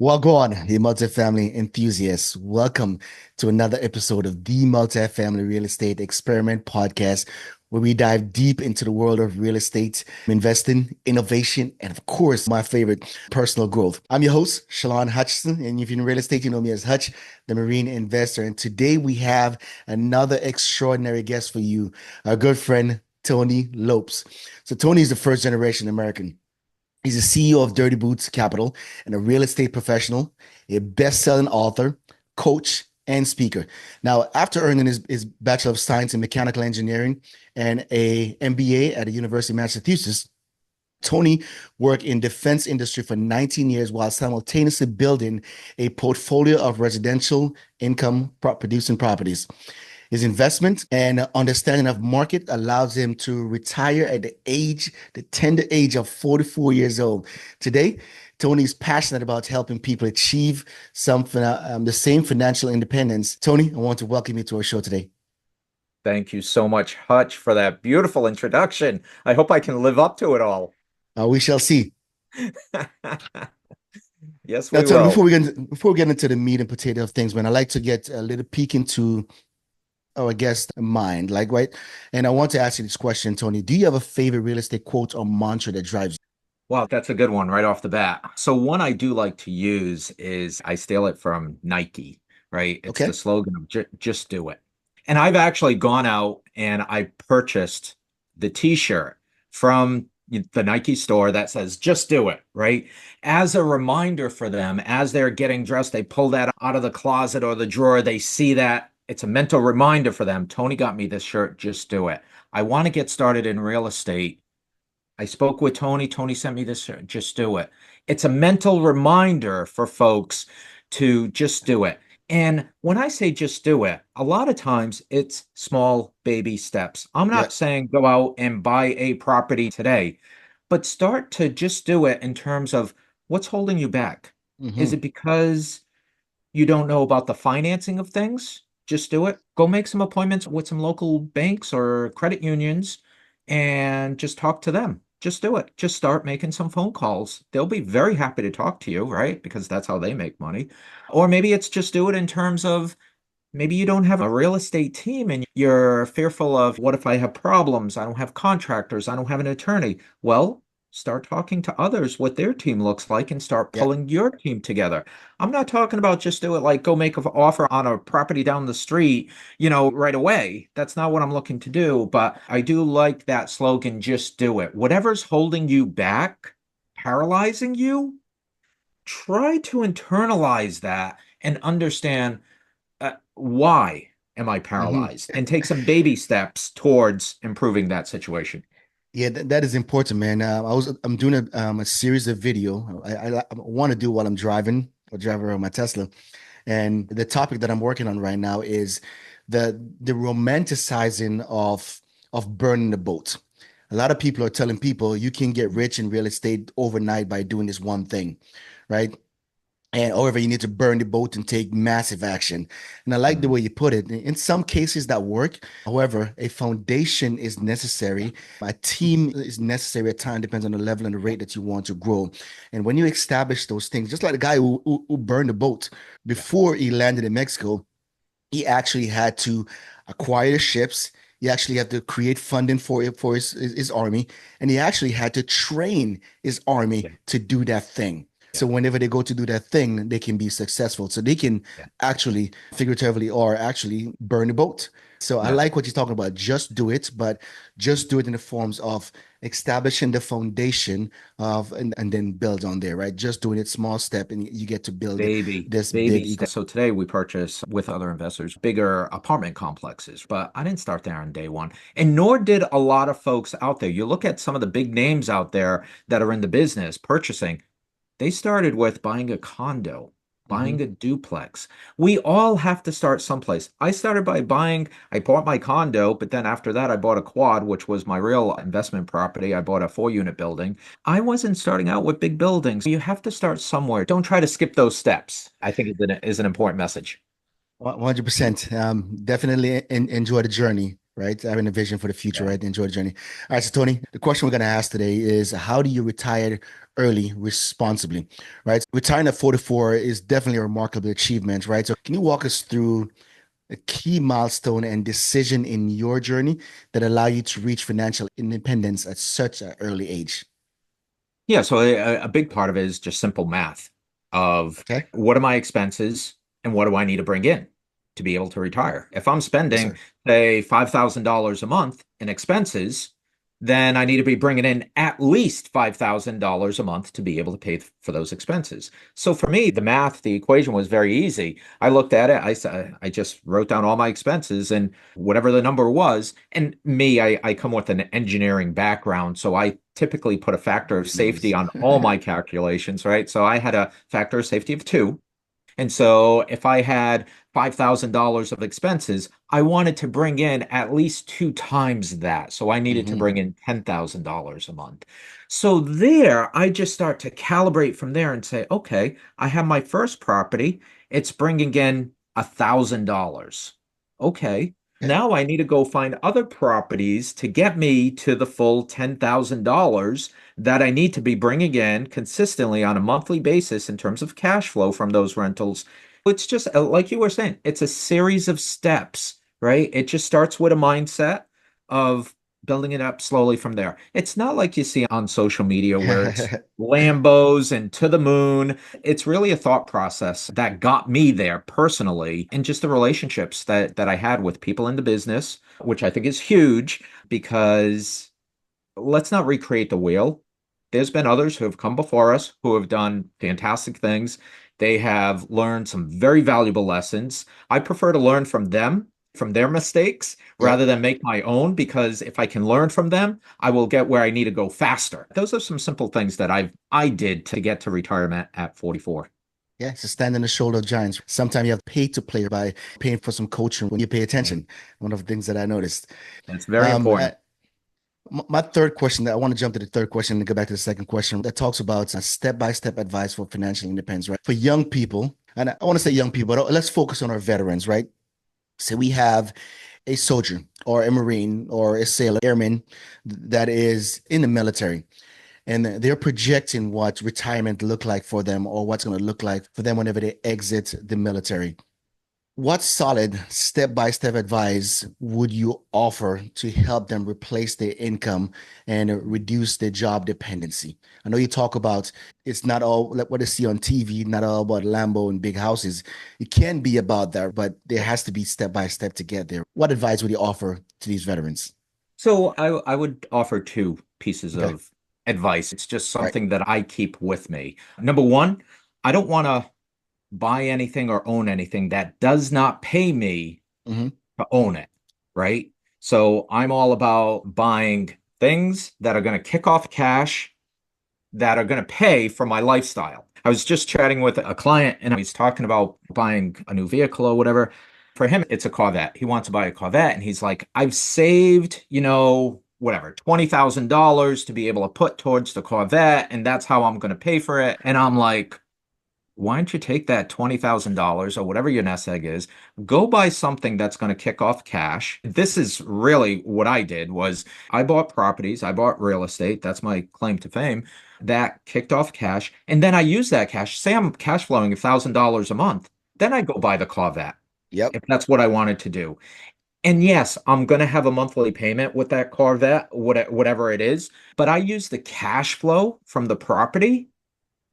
Wagwan, the multifamily enthusiasts. Welcome to another episode of the Multifamily Real Estate Experiment podcast, where we dive deep into the world of real estate, investing, innovation, and of course, my favorite, personal growth. I'm your host, Shelon Hutchinson, and if you're in real estate, you know me as Hutch the Marine Investor. And today we have another extraordinary guest for you, our good friend, Tony Lopes. So Tony is the first generation American. He's the CEO of Dirty Boots Capital and a real estate professional, a best-selling author, coach, and speaker. Now, after earning his Bachelor of Science in Mechanical Engineering and a MBA at the University of Massachusetts, Tony worked in defense industry for 19 years while simultaneously building a portfolio of residential income producing properties. His investment and understanding of market allows him to retire at the tender age of 44 years old. Today, Tony is passionate about helping people achieve the same financial independence. Tony, I want to welcome you to our show today. Thank you so much, Hutch, for that beautiful introduction. I hope I can live up to it all. We shall see. Yes, Now, we Tony, will. before we get into the meat and potato of things, man, I like to get a little peek into our guest mind, like, right? And I want to ask you this question, Tony. Do you have a favorite real estate quote or mantra that drives you? Wow, that's a good one right off the bat. So one I do like to use is I steal it from Nike, right? It's the Okay. slogan of just do it. And I've actually gone out and I purchased the t-shirt from the Nike store that says just do it, right? As a reminder for them, as they're getting dressed, they pull that out of the closet or the drawer, they see that it's a mental reminder for them. Tony got me this shirt, just do it. I want to get started in real estate. I spoke with Tony. Tony sent me this, just do it. It's a mental reminder for folks to just do it. And when I say just do it, a lot of times it's small baby steps. I'm Yeah. not saying go out and buy a property today, but start to just do it in terms of what's holding you back. Is Hmm. it because you don't know about the financing of things? Just do it. Go make some appointments with some local banks or credit unions and just talk to them. Just do it. Just start making some phone calls. They'll be very happy to talk to you, right? Because that's how they make money. Or maybe it's just do it in terms of maybe you don't have a real estate team and you're fearful of what if I have problems? I don't have contractors. I don't have an attorney. Well, start talking to others what their team looks like and start Yeah. pulling your team together. I'm not talking about just do it like go make an offer on a property down the street, right away. That's not what I'm looking to do. But I do like that slogan, just do it. Whatever's holding you back, paralyzing you, try to internalize that and understand why am I Hmm. paralyzed? And take some baby steps towards improving that situation. Yeah, that is important, man. I'm doing a series of video. I want to do while I'm driving or driving around my Tesla. And the topic that I'm working on right now is the romanticizing of burning the boat. A lot of people are telling people you can get rich in real estate overnight by doing this one thing, right? And however, you need to burn the boat and take massive action. And I like the Mm. way you put it. In some cases that work. However, a foundation is necessary. A team is necessary at times, depends on the level and the rate that you want to grow. And when you establish those things, just like the guy who burned the boat Yeah. before he landed in Mexico, he actually had to acquire the ships. He actually had to create funding for his army, and he actually had to train his army Yeah. to do that thing. Yeah. So whenever they go to do that thing, they can be successful. So they can Yeah. actually, figuratively or actually, burn the boat. So I Yeah. like what you're talking about. Just do it, but just do it in the forms of establishing the foundation of and then build on there, right? Just doing it small step, and you get to build this Baby big ego. steps. So today we purchased with other investors bigger apartment complexes, but I didn't start there on day one. And nor did a lot of folks out there. You look at some of the big names out there that are in the business purchasing, they started with buying a condo, buying Mhm. a duplex. We all have to start someplace. I started by I bought my condo, but then after that, I bought a quad, which was my real investment property. I bought a 4 unit building. I wasn't starting out with big buildings. You have to start somewhere. Don't try to skip those steps. I think is an important message. 100%. Definitely enjoy the journey, right? Having a vision for the future, Yeah. right? Enjoy the journey. All right, so Tony, the question we're going to ask today is how do you retire early responsibly, right? Retiring at 44 is definitely a remarkable achievement, right? So can you walk us through a key milestone and decision in your journey that allow you to reach financial independence at such an early age? Yeah, so a big part of it is just simple math of Okay. what are my expenses and what do I need to bring in to be able to retire? If I'm Yes, spending, sir. say, $5,000 a month in expenses, then I need to be bringing in at least $5,000 a month to be able to pay for those expenses. So for me, the math, the equation was very easy. I looked at it, I just wrote down all my expenses and whatever the number was. And me, I come with an engineering background, so I typically put a factor of Big safety numbers. on all my calculations, right? So I had a factor of safety of 2. And so if I had $5,000 of expenses, I wanted to bring in at least 2 times that. So I needed to Hmm. bring in $10,000 a month. So there, I just start to calibrate from there and say, okay, I have my first property. It's bringing in $1,000. Okay. Okay. Now I need to go find other properties to get me to the full $10,000 that I need to be bringing in consistently on a monthly basis in terms of cash flow from those rentals. It's just like you were saying, it's a series of steps, right? It just starts with a mindset of building it up slowly from there. It's not like you see on social media where it's Lambos and to the moon. It's really a thought process that got me there personally, and just the relationships that I had with people in the business, which I think is huge because let's not recreate the wheel. There's been others who have come before us who have done fantastic things. They have learned some very valuable lessons. I prefer to learn from them, from their mistakes, rather Yep. than make my own, because if I can learn from them, I will get where I need to go faster. Those are some simple things that I did to get to retirement at 44. Yeah, it's a stand on the shoulder of giants. Sometimes you have pay to play by paying for some coaching when you pay Yeah. attention. One of the things that I noticed. That's very Um, uh, important. my third question, I want to jump to the third question and go back to the second question that talks about step-by-step advice for financial independence, right? For young people, and I want to say young people, but let's focus on our veterans, right? Say we have a soldier or a Marine or a sailor, airman that is in the military and they're projecting what retirement look like for them or what's going to look like for them whenever they exit the military. What solid step-by-step advice would you offer to help them replace their income and reduce their job dependency? I know you talk about it's not all like what they see on TV, not all about Lambo and big houses. It can be about that, but there has to be step by step to get there. What advice would you offer to these veterans? So I would offer 2 pieces Okay. of advice. It's just Right. something that I keep with me. Number one, I don't want to buy anything or own anything that does not pay me Hmm. to own it, right? So I'm all about buying things that are going to kick off cash that are going to pay for my lifestyle. I was just chatting with a client and he's talking about buying a new vehicle or whatever. For him, it's a Corvette. He wants to buy a Corvette and he's like, I've saved, whatever, $20,000 to be able to put towards the Corvette, and that's how I'm going to pay for it. And I'm like, why don't you take that $20,000 or whatever your nest egg is, go buy something that's going to kick off cash. This is really what I did was I bought properties, I bought real estate. That's my claim to fame. That kicked off cash. And then I use that cash. Say I'm cash flowing $1,000 a month. Then I go buy the Corvette Yep. if that's what I wanted to do. And yes, I'm going to have a monthly payment with that Corvette, whatever it is. But I use the cash flow from the property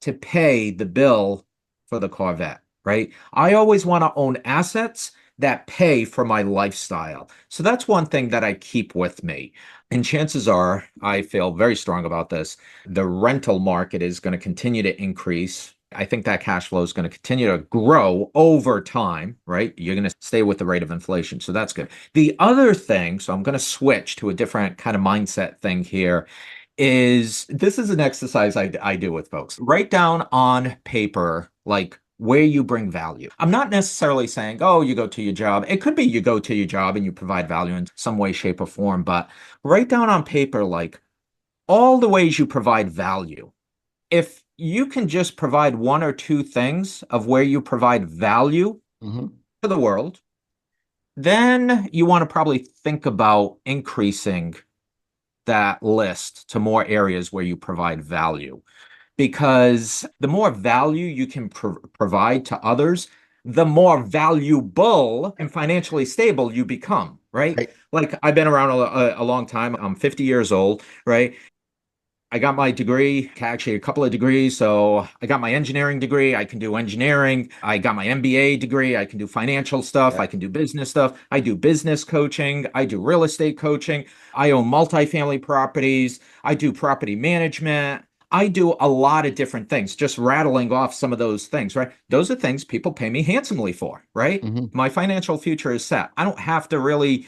to pay the bill for the Corvette, right? I always want to own assets that pay for my lifestyle. So that's one thing that I keep with me. And chances are, I feel very strong about this. The rental market is going to continue to increase. I think that cash flow is going to continue to grow over time, right? You're going to stay with the rate of inflation. So that's good. The other thing, so I'm going to switch to a different kind of mindset thing here, is this is an exercise I do with folks. Write down on paper, like where you bring value. I'm not necessarily saying, oh, you go to your job. It could be you go to your job and you provide value in some way, shape, or form, but write down on paper, like all the ways you provide value. If you can just provide 1 or 2 things of where you provide value Hmm. to the world, then you want to probably think about increasing that list to more areas where you provide value. Because the more value you can provide to others, the more valuable and financially stable you become, right? Right. Like I've been around a long time. I'm 50 years old, right? I got my degree, actually a couple of degrees. So I got my engineering degree. I can do engineering. I got my MBA degree. I can do financial stuff. Yeah. I can do business stuff. I do business coaching. I do real estate coaching. I own multifamily properties. I do property management. I do a lot of different things, just rattling off some of those things, right? Those are things people pay me handsomely for, right? Hmm. My financial future is set. I don't have to really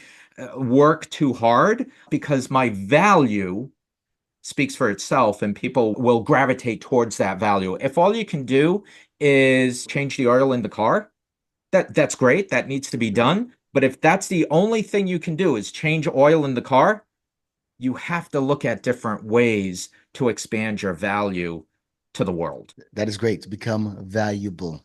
work too hard because my value speaks for itself and people will gravitate towards that value. If all you can do is change the oil in the car, that's great. That needs to be done. But if that's the only thing you can do is change oil in the car, you have to look at different ways to expand your value to the world. That is great to become valuable.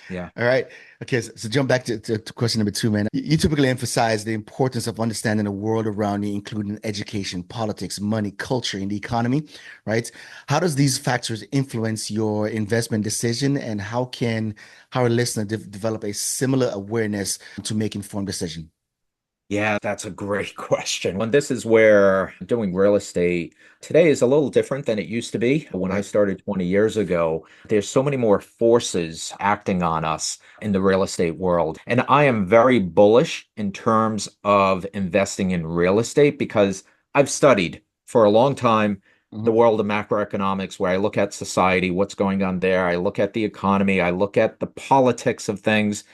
Yeah. All right. Okay. So jump back to question number two, man. You typically emphasize the importance of understanding the world around you, including education, politics, money, culture, and the economy, right? How does these factors influence your investment decision, and how can our listener develop a similar awareness to make informed decision? Yeah, that's a great question. And this is where doing real estate today is a little different than it used to be. When I Right. started 20 years ago, there's so many more forces acting on us in the real estate world. And I am very bullish in terms of investing in real estate because I've studied for a long time the Hmm. world of macroeconomics, where I look at society, what's going on there. I look at the economy, I look at the politics of things.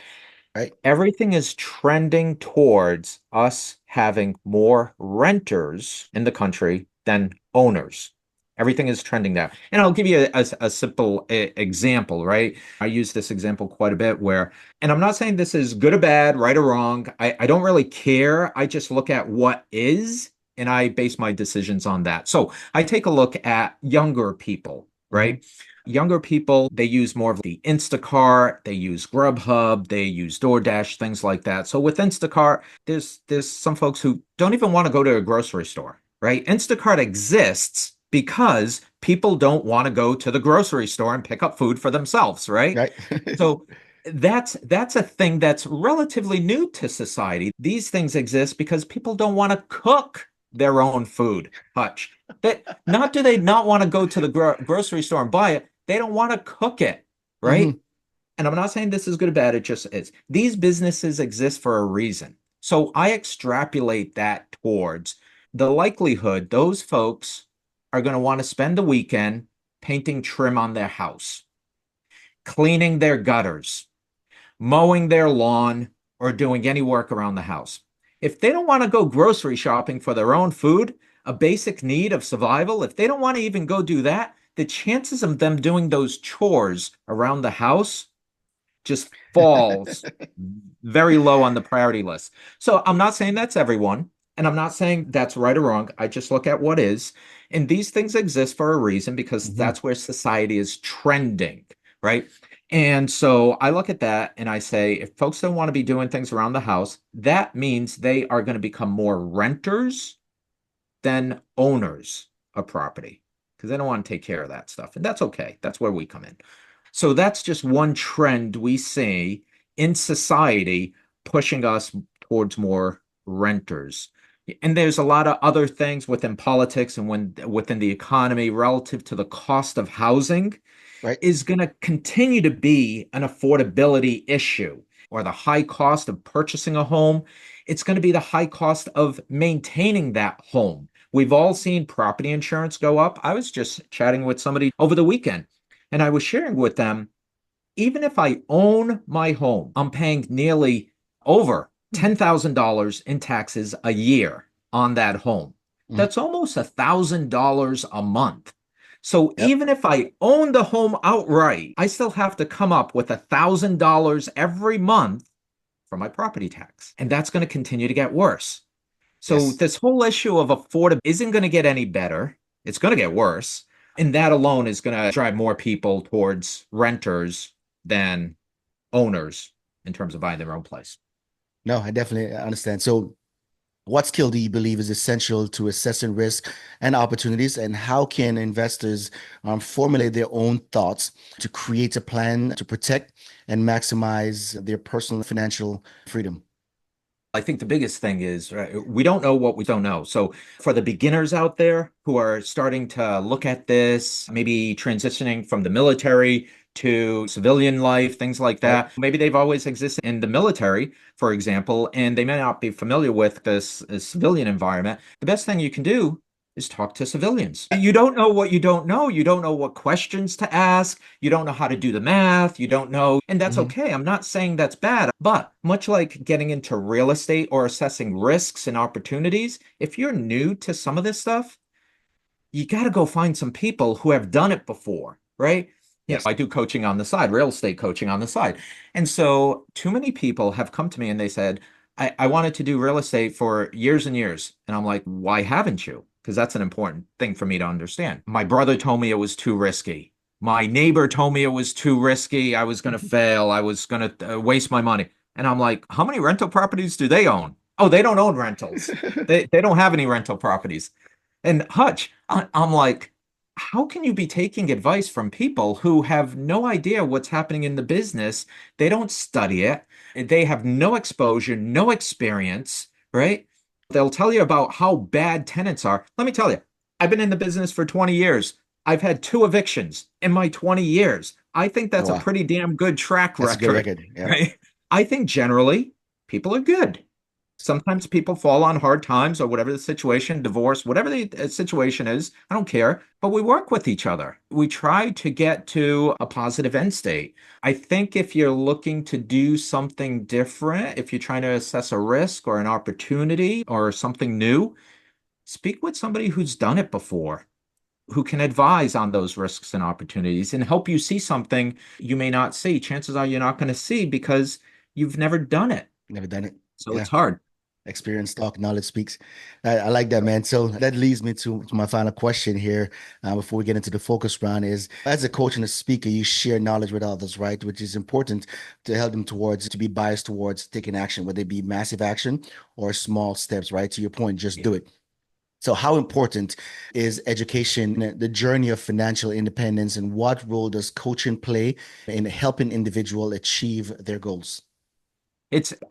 Right. Everything is trending towards us having more renters in the country than owners. Everything is trending there. And I'll give you a simple example, right? I use this example quite a bit where, and I'm not saying this is good or bad, right or wrong. I don't really care. I just look at what is and I base my decisions on that. So I take a look at younger people, Hmm. right? Younger people, they use more of the Instacart, they use Grubhub, they use DoorDash, things like that. So with Instacart, there's some folks who don't even want to go to a grocery store, right? Instacart exists because people don't want to go to the grocery store and pick up food for themselves, right? Right. So that's a thing that's relatively new to society. These things exist because people don't want to cook their own food, Hutch. That not do they not want to go to the grocery store and buy it, they don't want to cook it, right? Hmm. And I'm not saying this is good or bad, it just is. These businesses exist for a reason. So I extrapolate that towards the likelihood those folks are going to want to spend the weekend painting trim on their house, cleaning their gutters, mowing their lawn, or doing any work around the house. If they don't want to go grocery shopping for their own food, a basic need of survival, if they don't want to even go do that, the chances of them doing those chores around the house just falls very low on the priority list. So I'm not saying that's everyone, and I'm not saying that's right or wrong. I just look at what is. And these things exist for a reason because Hmm. that's where society is trending, right? And so I look at that and I say, if folks don't want to be doing things around the house, that means they are going to become more renters than owners of property because they don't want to take care of that stuff. And that's okay. That's where we come in. So that's just one trend we see in society pushing us towards more renters. And there's a lot of other things within politics and within the economy relative to the cost of housing Right. is going to continue to be an affordability issue or the high cost of purchasing a home. It's going to be the high cost of maintaining that home. We've all seen property insurance go up. I was just chatting with somebody over the weekend and I was sharing with them, even if I own my home, I'm paying nearly over $10,000 in taxes a year on that home. Mhm. That's almost $1,000 a month. So Yep. even if I own the home outright, I still have to come up with $1,000 every month for my property tax. And that's going to continue to get worse. So Yes. this whole issue of affordability isn't going to get any better. It's going to get worse. And that alone is going to drive more people towards renters than owners in terms of buying their own place. No, I definitely understand. So, what skill do you believe is essential to assessing risk and opportunities, and how can investors formulate their own thoughts to create a plan to protect and maximize their personal financial freedom? I think the biggest thing is we don't know what we don't know. So, for the beginners out there who are starting to look at this, maybe transitioning from the military to civilian life, things like Right. that, maybe they've always existed in the military, for example, and they may not be familiar with this civilian environment. The best thing you can do is talk to civilians. You don't know what you don't know. You don't know what questions to ask. You don't know how to do the math. You don't know. And that's Hmm. okay. I'm not saying that's bad. But much like getting into real estate or assessing risks and opportunities, if you're new to some of this stuff, you got to go find some people who have done it before, right? Yes. I do coaching on the side, real estate coaching on the side. And so too many people have come to me and they said, I wanted to do real estate for years and years. And I'm like, why haven't you? Because that's an important thing for me to understand. My brother told me it was too risky. My neighbor told me it was too risky. I was going to fail. I was going to waste my money. And I'm like, how many rental properties do they own? Oh, they don't own rentals. They don't have any rental properties. And Hutch, I'm like, how can you be taking advice from people who have no idea what's happening in the business? They don't study it. They have no exposure, no experience, right? They'll tell you about how bad tenants are. Let me tell you, I've been in the business for 20 years. I've had two evictions in my 20 years. I think Oh, that's a wow. pretty damn good track That's a good record, record. Yeah. right? I think generally people are good. Sometimes people fall on hard times or whatever the situation, divorce, whatever the situation is. I don't care. But we work with each other. We try to get to a positive end state. I think if you're looking to do something different, if you're trying to assess a risk or an opportunity or something new, speak with somebody who's done it before, who can advise on those risks and opportunities and help you see something you may not see. Chances are you're not going to see because you've never done it. Never done it. So Yeah. it's hard. Experience talk, knowledge speaks. I like that, man. So that leads me to my final question here before we get into the focus round is, as a coach and a speaker, you share knowledge with others, right? Which is important to help them towards, to be biased towards taking action, whether it be massive action or small steps, right? To your point, just do it. So how important is education, the journey of financial independence, and what role does coaching play in helping individual achieve their goals?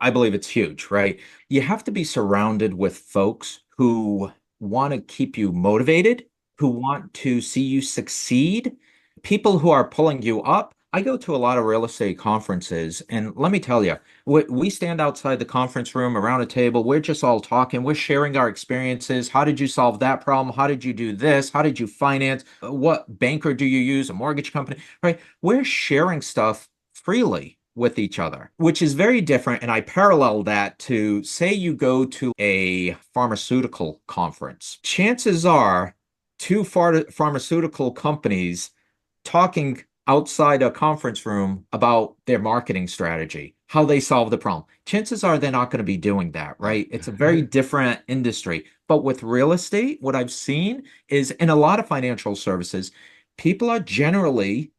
I believe it's huge, right? You have to be surrounded with folks who want to keep you motivated, who want to see you succeed, people who are pulling you up. I go to a lot of real estate conferences, and let me tell you, we stand outside the conference room around a table. We're just all talking. We're sharing our experiences. How did you solve that problem? How did you do this? How did you finance? What banker do you use? A mortgage company, right? We're sharing stuff freely with each other, which is very different. And I parallel that to say you go to a pharmaceutical conference. Chances are two pharmaceutical companies talking outside a conference room about their marketing strategy, how they solve the problem. Chances are they're not going to be doing that, right? It's a very different industry. But with real estate, what I've seen is in a lot of financial services, people are generally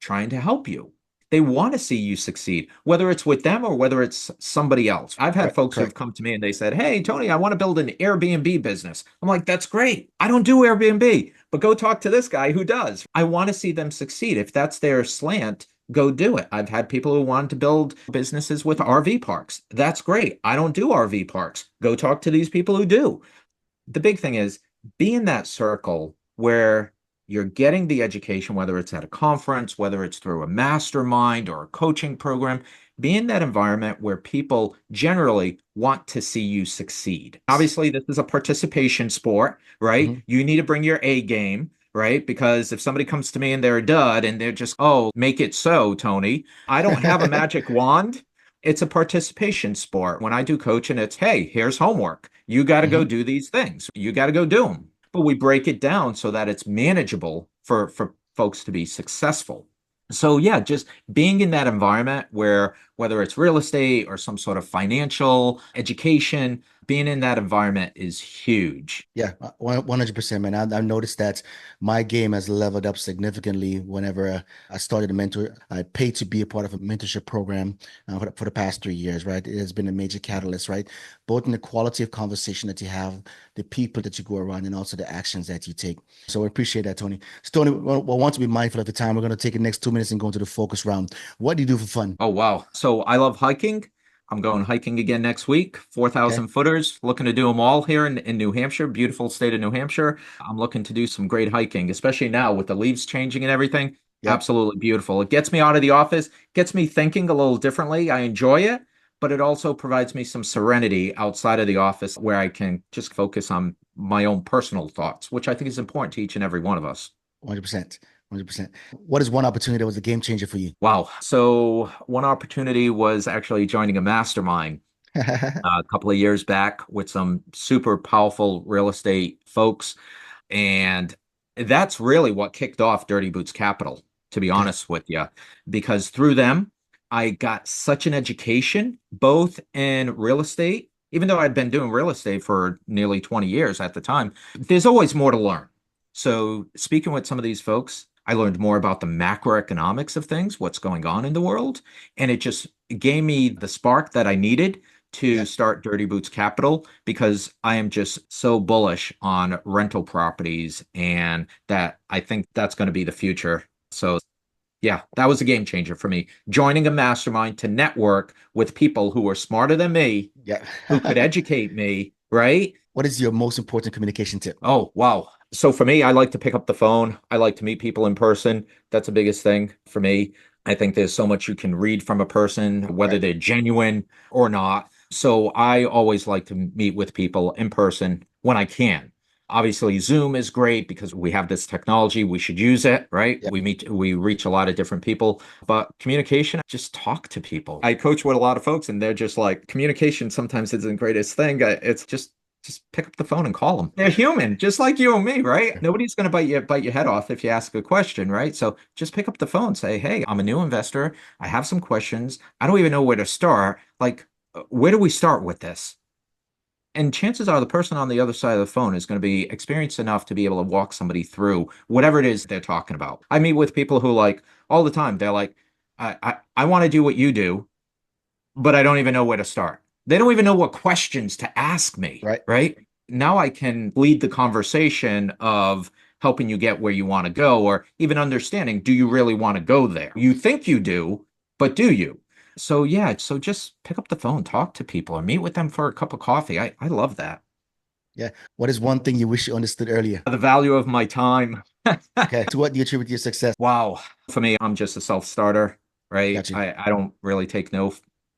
trying to help you. They want to see you succeed, whether it's with them or whether it's somebody else. I've had Correct, folks who have correct. come to me and they said, "Hey, Tony, I want to build an Airbnb business." I'm like, "That's great. I don't do Airbnb, but go talk to this guy who does." I want to see them succeed. If that's their slant, go do it. I've had people who want to build businesses with RV parks. That's great. I don't do RV parks. Go talk to these people who do. The big thing is be in that circle where you're getting the education, whether it's at a conference, whether it's through a mastermind or a coaching program, be in that environment where people generally want to see you succeed. Obviously, this is a participation sport, right? Mhm. You need to bring your A game. Right? Because if somebody comes to me and they're a dud and they're just, oh, make it so, Tony, I don't have a magic wand. It's a participation sport. When I do coaching, it's, hey, here's homework. You got to go Mhm. do these things. You got to go do them. But we break it down so that it's manageable for folks to be successful. So yeah, just being in that environment where whether it's real estate or some sort of financial education, Being in that environment is huge. Yeah, 100%, man. I've noticed that my game has leveled up significantly whenever I started a mentor. I paid to be a part of a mentorship program for the past 3 years, right? It has been a major catalyst, right? Both in the quality of conversation that you have, the people that you go around, and also the actions that you take. So I appreciate that, Tony. So, Tony, we want to be mindful of the time. We're going to take the next 2 minutes and go into the focus round. What do you do for fun? Oh, wow. So I love hiking. I'm going hiking again next week, Okay. 4,000 footers, looking to do them all here in New Hampshire, beautiful state of New Hampshire. I'm looking to do some great hiking, especially now with the leaves changing and everything. Yep. Absolutely beautiful. It gets me out of the office, gets me thinking a little differently. I enjoy it, but it also provides me some serenity outside of the office where I can just focus on my own personal thoughts, which I think is important to each and every one of us. 100%. 100%. What is one opportunity that was a game changer for you? Wow. So one opportunity was actually joining a mastermind a couple of years back with some super powerful real estate folks. And that's really what kicked off Dirty Boots Capital, to be Okay. honest with you, because through them, I got such an education, both in real estate, even though I'd been doing real estate for nearly 20 years at the time, there's always more to learn. So, speaking with some of these folks, I learned more about the macroeconomics of things, what's going on in the world, and it just gave me the spark that I needed to Yeah. start Dirty Boots Capital because I am just so bullish on rental properties and that I think that's going to be the future. So, yeah, that was a game changer for me. Joining a mastermind to network with people who were smarter than me, Yeah. who could educate me, right? What is your most important communication tip? Oh, wow. So for me, I like to pick up the phone. I like to meet people in person. That's the biggest thing for me. I think there's so much you can read from a person, whether Right. they're genuine or not. So I always like to meet with people in person when I can. Obviously, Zoom is great because we have this technology. We should use it, right? Yeah. We reach a lot of different people, but communication, just talk to people. I coach with a lot of folks and they're just like, communication sometimes isn't the greatest thing. It's just pick up the phone and call them. They're human, just like you and me, right? Nobody's going to bite your head off if you ask a question, right? So just pick up the phone, say, "Hey, I'm a new investor. I have some questions. I don't even know where to start. Like, where do we start with this?" And chances are the person on the other side of the phone is going to be experienced enough to be able to walk somebody through whatever it is they're talking about. I meet with people who like all the time, they're like, I want to do what you do, but I don't even know where to start. They don't even know what questions to ask me, Right. right? Now I can lead the conversation of helping you get where you want to go, or even understanding, do you really want to go there? You think you do, but do you? So yeah, so just pick up the phone, talk to people, or meet with them for a cup of coffee. I love that. Yeah. What is one thing you wish you understood earlier? The value of my time. Okay. To what do you attribute your success? Wow. For me, I'm just a self-starter, right? Got you. I don't really take no.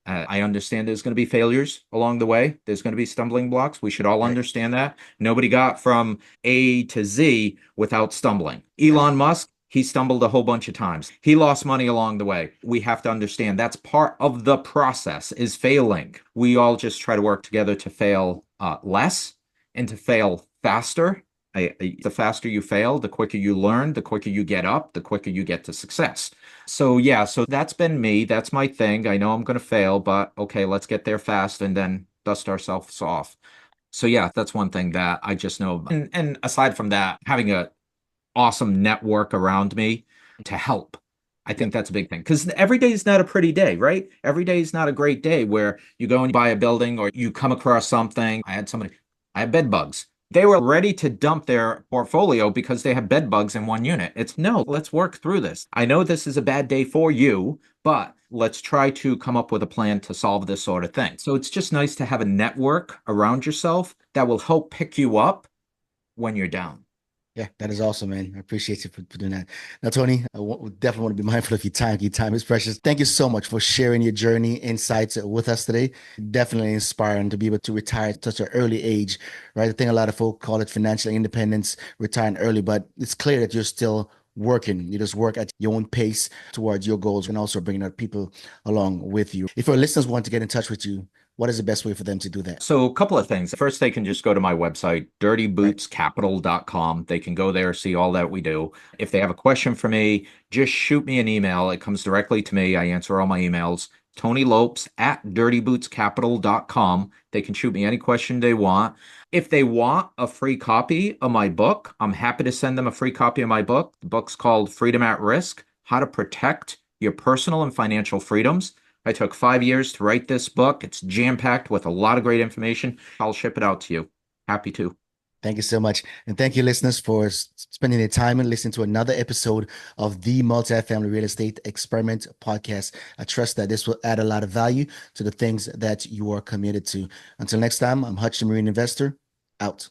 I understand there's going to be failures along the way. There's going to be stumbling blocks. We should all Right. understand that. Nobody got from A to Z without stumbling. Yeah. Elon Musk, he stumbled a whole bunch of times. He lost money along the way. We have to understand that's part of the process is failing. We all just try to work together to fail less and to fail faster. The faster you fail, the quicker you learn, the quicker you get up, the quicker you get to success. So yeah, so that's been me. That's my thing. I know I'm going to fail, but okay, let's get there fast and then dust ourselves off. So yeah, that's one thing that I just know. And aside from that, having a awesome network around me to help. I Yep. think that's a big thing because every day is not a pretty day, right? Every day is not a great day where you go and buy a building or you come across something. I had bed bugs. They were ready to dump their portfolio because they have bed bugs in one unit. It's no, let's work through this. I know this is a bad day for you, but let's try to come up with a plan to solve this sort of thing. So it's just nice to have a network around yourself that will help pick you up when you're down. Yeah, that is awesome, man. I appreciate you for doing that. Now, Tony, definitely want to be mindful of your time. Your time is precious. Thank you so much for sharing your journey, insights with us today. Definitely inspiring to be able to retire at such an early age, right? I think a lot of folk call it financial independence, retiring early, but it's clear that you're still working. You just work at your own pace towards your goals and also bringing other people along with you. If our listeners want to get in touch with you, what is the best way for them to do that? So, a couple of things. First, they can just go to my website, Right. dirtybootscapital.com. They can go there, see all that we do. If they have a question for me, just shoot me an email. It comes directly to me. I answer all my emails. Tony Lopes at dirtybootscapital.com. They can shoot me any question they want. If they want a free copy of my book, I'm happy to send them a free copy of my book. The book's called Freedom at Risk: How to Protect Your Personal and Financial Freedoms. I took 5 years to write this book. It's jam-packed with a lot of great information. I'll ship it out to you. Happy to. Thank you so much. And thank you, listeners, for spending the time and listening to another episode of the Multifamily Real Estate Experiment podcast. I trust that this will add a lot of value to the things that you are committed to. Until next time, I'm Hutch the Marine Investor, out.